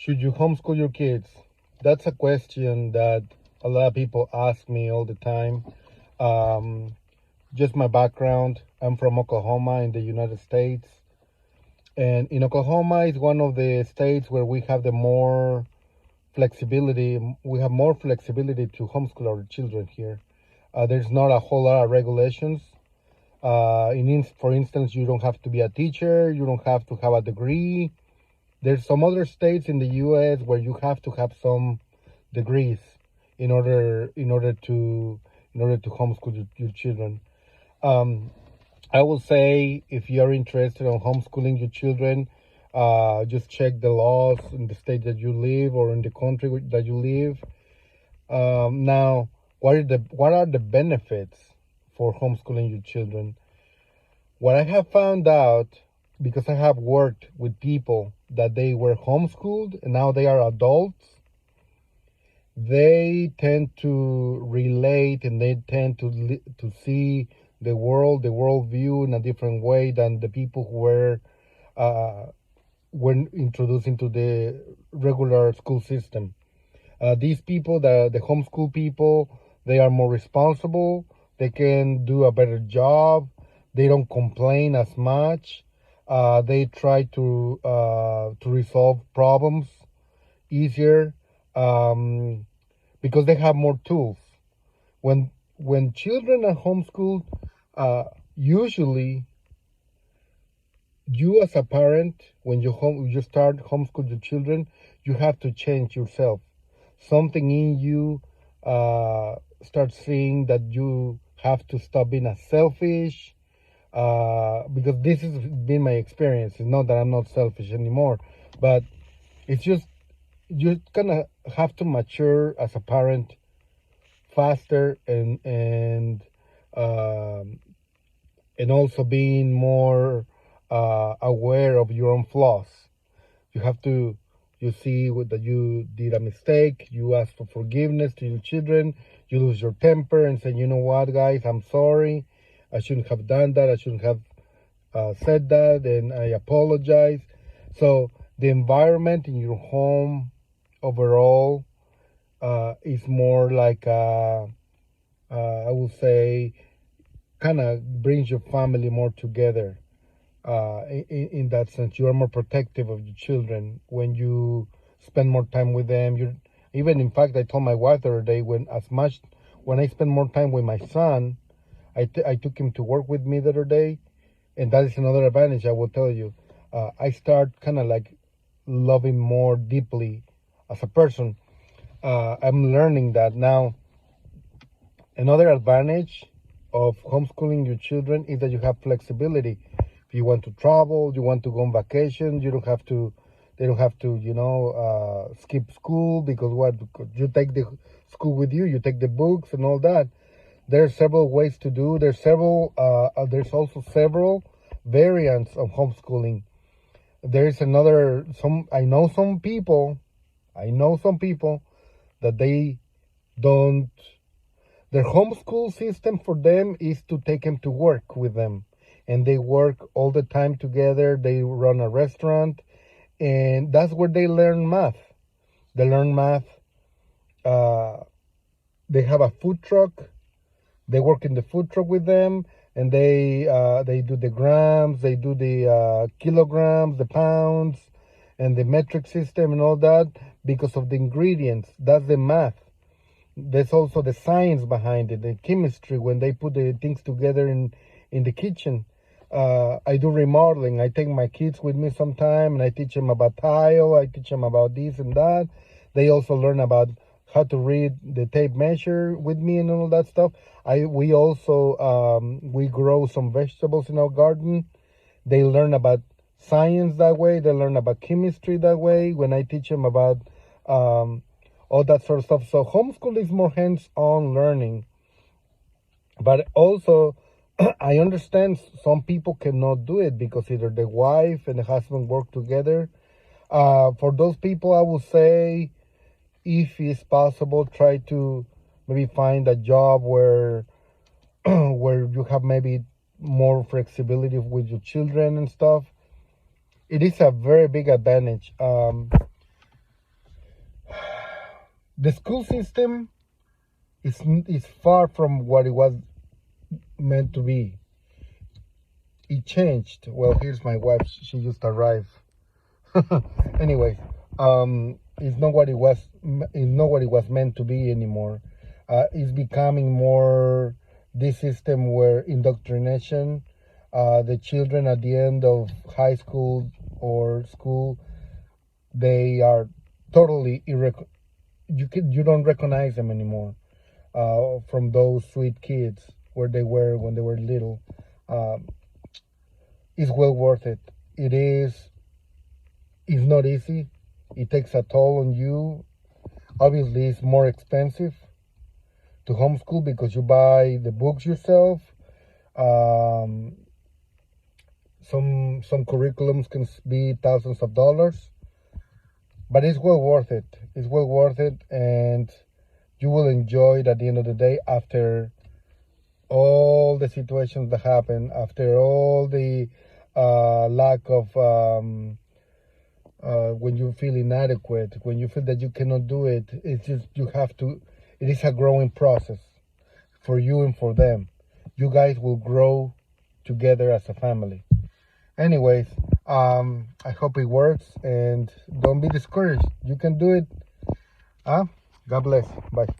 Should you homeschool your kids? That's a question that a lot of people ask me all the time. Um, just my background, I'm from Oklahoma in the United States. And in Oklahoma is one of the states where we have the more flexibility. We have more flexibility to homeschool our children here. There's not a whole lot of regulations. For instance, you don't have to be a teacher. You don't have to have a degree. There's some other states in the U.S. where you have to have some degrees in order to homeschool your children. I will say if you are interested in homeschooling your children, just check the laws in the state that you live or in the country that you live. Now, what are the benefits for homeschooling your children? What I have found out, because I have worked with people that they were homeschooled and now they are adults, they tend to relate and they tend to see the worldview in a different way than the people who were introduced into the regular school system. These people, the homeschool people, they are more responsible. They can do a better job. They don't complain as much. They try to resolve problems easier because they have more tools. When children are homeschooled, usually you as a parent, when you start homeschool your children, you have to change yourself. Something in you starts seeing that you have to stop being a selfish. Because this has been my experience. It's not that I'm not selfish anymore, but it's just you're gonna have to mature as a parent faster and also being more aware of your own flaws. You see that you did a mistake, you ask for forgiveness to your children, you lose your temper and say, you know what, guys, I'm sorry. I shouldn't have done that. I shouldn't have said that, and I apologize. So the environment in your home overall is more like I would say, kind of brings your family more together. In that sense, you are more protective of your children when you spend more time with them. In fact, I told my wife the other day when I spend more time with my son. I took him to work with me the other day, and that is another advantage I will tell you. I start kind of like loving more deeply as a person. I'm learning that now. Another advantage of homeschooling your children is that you have flexibility. If you want to travel, you want to go on vacation, they don't have to, skip school because you take the school with you, you take the books and all that. There are several ways to do. There's also several variants of homeschooling. There's I know some people that they don't, their homeschool system for them is to take them to work with them. And they work all the time together. They run a restaurant and that's where they learn math. They learn math. They have a food truck. They work in the food truck with them, and they do the grams, they do the kilograms, the pounds, and the metric system and all that because of the ingredients. That's the math. There's also the science behind it, the chemistry when they put the things together in the kitchen. I do remodeling. I take my kids with me sometime, and I teach them about tile. I teach them about this and that. They also learn about how to read the tape measure with me and all that stuff. We also we grow some vegetables in our garden. They learn about science that way. They learn about chemistry that way when I teach them about all that sort of stuff. So homeschool is more hands-on learning. But also, I understand some people cannot do it because either the wife and the husband work together. For those people, I would say, if it's possible, try to maybe find a job where where you have maybe more flexibility with your children and stuff. It is a very big advantage. The school system is far from what it was meant to be. It changed. Well, here's my wife. She just arrived. Anyways, it's not what it was. It's not what it was meant to be anymore. It's becoming more this system where indoctrination. The children at the end of high school or school, they are totally you don't recognize them anymore from those sweet kids where they were when they were little. Um, it's well worth it. It is. It's not easy. It takes a toll on you. Obviously, it's more expensive to homeschool because you buy the books yourself. Um, some curriculums can be thousands of dollars, but it's well worth it. It's well worth it, and you will enjoy it at the end of the day after all the situations that happen, after all the lack of when you feel inadequate, when you feel that you cannot do it. It's just you have to. It is a growing process for you and for them. You guys will grow together as a family. Anyways, I hope it works and don't be discouraged. You can do it. God bless. Bye.